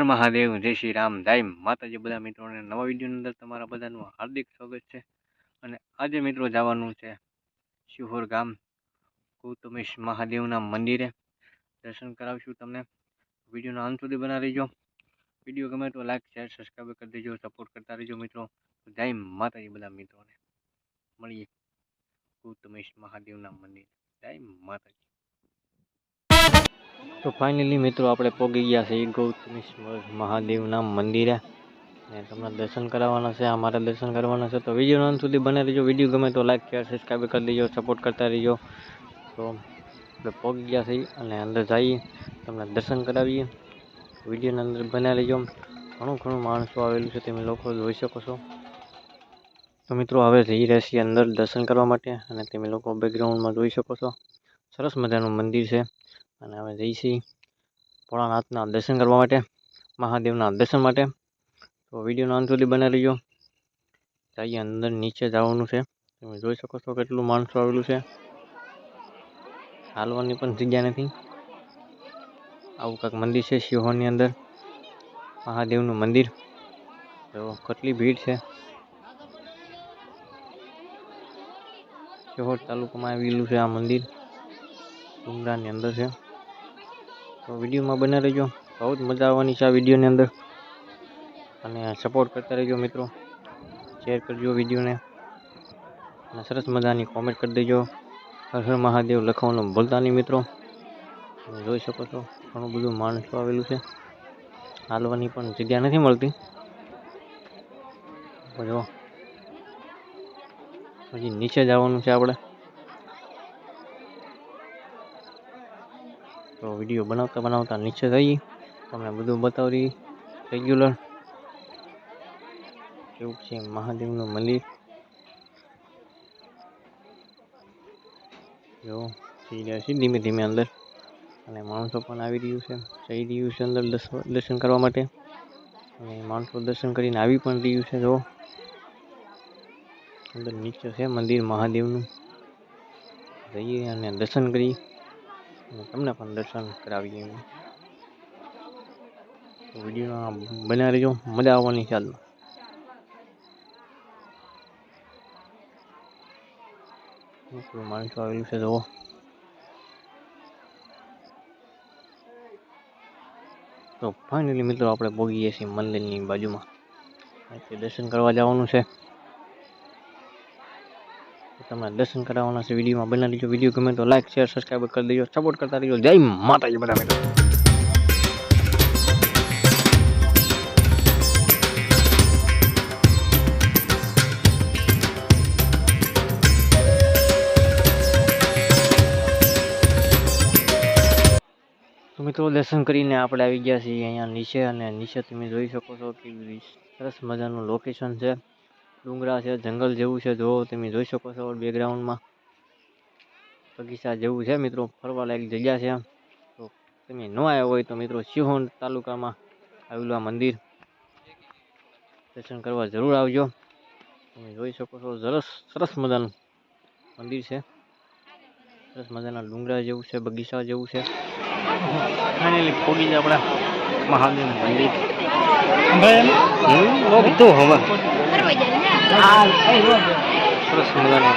મહાદેવ, જય શ્રી રામ, જય માતાજી બધા મિત્રોને નવા વિડીયોની અંદર તમારા બધાનું હાર્દિક સ્વાગત છે। અને આજે મિત્રો જવાનું છે શિહોર ગામ ગૌતમેશ મહાદેવના મંદિરે। દર્શન કરાવશું તમને। વિડીયોના અંત સુધી બના રહીજો। વિડીયો ગમે તો લાઈક શેર સબસ્ક્રાઈબ કરી દેજો, સપોર્ટ કરતા રહેજો મિત્રો। જય માતાજી બધા મિત્રોને। મળીએ ગૌતમેશ મહાદેવના મંદિરે। જય માતાજી। તો ફાઇનલી મિત્રો આપણે પહોંચી ગયા છે ગૌતમેશ મહાદેવના મંદિરે ને તમને દર્શન કરાવવાના છે। અમારે દર્શન કરવાના છે, તો વિડીયો અંત સુધી બને રહેજો। વિડીયો ગમે તો લાઈક શેર સબસ્ક્રાઈબ કરી દેજો, સપોર્ટ કરતા રહેજો। તો આપણે પહોંચી ગયા છીએ અને અંદર જઈએ, તમને દર્શન કરાવીએ। વિડીયોના અંદર બને રહેજો। ઘણું માણસો આવેલું છે, તમે લોકો જોઈ શકો છો। તો મિત્રો હવે જઈ રહ્યા છીએ અંદર દર્શન કરવા માટે, અને તમે લોકો બેકગ્રાઉન્ડમાં જોઈ શકો છો। સરસ મજાનું મંદિર છે, અને હવે જઈશી ભોળાનાથના દર્શન કરવા માટે, મહાદેવના દર્શન માટે। તો વિડીયોનો અંત સુધી બને રહીજો। જઈએ અંદર, નીચે જવાનું છે, તમે જોઈ શકો છો કેટલું માણસો આવેલું છે। હાલવાની પણ જગ્યા નથી। આવું કંઈક મંદિર છે શિહોરની અંદર, મહાદેવનું મંદિર। તો કેટલી ભીડ છે। શિહોર તાલુકામાં આવેલું છે આ મંદિર, ડુંગરાની અંદર છે। તો વિડીયોમાં બને રહેજો, બહુ જ મજા આવવાની છે આ વિડીયોની અંદર, અને સપોર્ટ કરતા રહેજો મિત્રો। શેર કરજો વિડીયોને, અને સરસ મજાની કોમેન્ટ કરી દેજો। હર હર મહાદેવ લખવાનું ભૂલતા નહીં મિત્રો। તમે જોઈ શકો છો ઘણું બધું માણસો આવેલું છે। હાલવાની પણ જગ્યા નથી મળતી। જો હજી નીચે જવાનું છે આપણે। તો વિડીયો બનાવતા નીચે જઈએ, તમને બધું બતાવી રેગ્યુલર કેવું છે મહાદેવનું મંદિર। જો જઈ રહ્યા છે ધીમે ધીમે અંદર, અને માણસો પણ આવી રહ્યું છે, જઈ રહ્યું છે અંદર દર્શન કરવા માટે, અને માણસો દર્શન કરીને આવી પણ રહ્યું છે। જો અંદર નીચે છે મંદિર મહાદેવનું, જઈએ અને દર્શન કરી, અને તમને પણ દર્શન કરાવીએ। વિડીયોમાં બન્યા રહેજો, મજા આવવાની છે આજમાં। માણસો આવેલું છે જુઓ। તો ફાઇનલી મિત્રો આપણે પહોંચી ગયા છીએ મંદિરની બાજુમાં, અહીંથી દર્શન કરવા જવાનું છે। તમને દર્શન કરાવવાના છે, વિડીયોમાં બના દેજો। વિડીયો ગમે તો લાઈક શેર સબસ્ક્રાઈબ કરી દેજો, સપોર્ટ કરતા રહેજો। જય માતાજી બધા મિત્રો। તો મિત્રો દર્શન કરીને આપણે આવી ગયા છીએ અહીંયા નીચે, અને નીચે તમે જોઈ શકો છો કે સરસ મજાનું લોકેશન છે। ડુંગરા છે, જંગલ જેવું છે, જો તમે જોઈ શકો છો બેકગ્રાઉન્ડમાં બગીચા જેવું છે મિત્રો, ફરવા લાયક જગ્યા છે। તો તમે ન આવ્યા હોય તો મિત્રો શિહોર તાલુકામાં આવેલું આ મંદિર દર્શન કરવા જરૂર આવજો। તમે જોઈ શકો છો સરસ મજાનું મંદિર છે, સરસ મજાના ડુંગરા જેવું છે, બગીચા જેવું છે। ફાઇનલી પહોંચી જાય આપણા મહાદેવ મંદિર। સરસ મજાનું